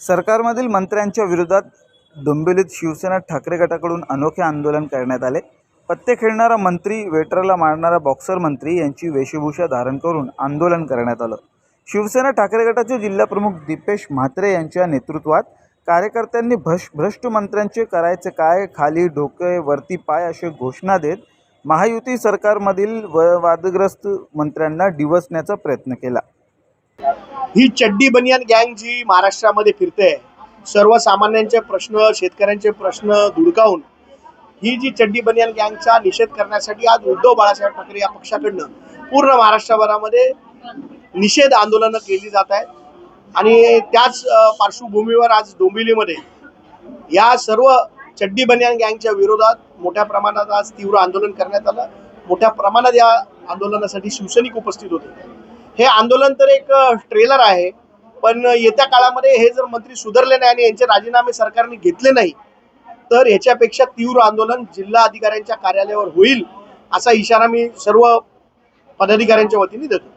सरकारमधील मंत्र्यांच्या विरोधात डोंबिवलीत शिवसेना ठाकरे गटाकडून अनोखे आंदोलन करण्यात आले। पत्ते खेळणारा मंत्री, वेटरला मारणारा बॉक्सर मंत्री यांची वेशभूषा धारण करून आंदोलन करण्यात आलं। शिवसेना ठाकरे गटाचे जिल्हाप्रमुख दीपेश म्हात्रे यांच्या नेतृत्वात कार्यकर्त्यांनी भ्रष्ट मंत्र्यांचे करायचे काय, खाली डोके वरती पाय अशी घोषणा देत महायुती सरकारमधील वादग्रस्त मंत्र्यांना डिवचण्याचा प्रयत्न केला। ही चड्डी बनियान गँग जी महाराष्ट्रामध्ये फिरते, सर्वसामान्यांचे प्रश्न, शेतकऱ्यांचे प्रश्न धुडकावून ही जी चड्डी बनियान गँगचा निषेध करण्यासाठी आज उद्धव बाळासाहेब ठाकरे या पक्षाकडनं पूर्ण महाराष्ट्रभरामध्ये निषेध आंदोलनं केली जात आहेत। आणि त्याच पार्श्वभूमीवर आज डोंबिवलीमध्ये या सर्व चड्डी बनियान गँगच्या विरोधात मोठ्या प्रमाणात आज तीव्र आंदोलन करण्यात आलं। मोठ्या प्रमाणात या आंदोलनासाठी शिवसैनिक उपस्थित होते। हे आंदोलन तर एक ट्रेलर आहे, पण येत्या काळामध्ये हे जर मंत्री सुधारले नाही आणि यांचे राजीनामे सरकारने घेतले नाही तर याच्यापेक्षा तीव्र आंदोलन जिल्हा अधिकाऱ्यांच्या कार्यालयावर होईल, असा इशारा मी सर्व पदाधिकाऱ्यांच्या वतीने देतो।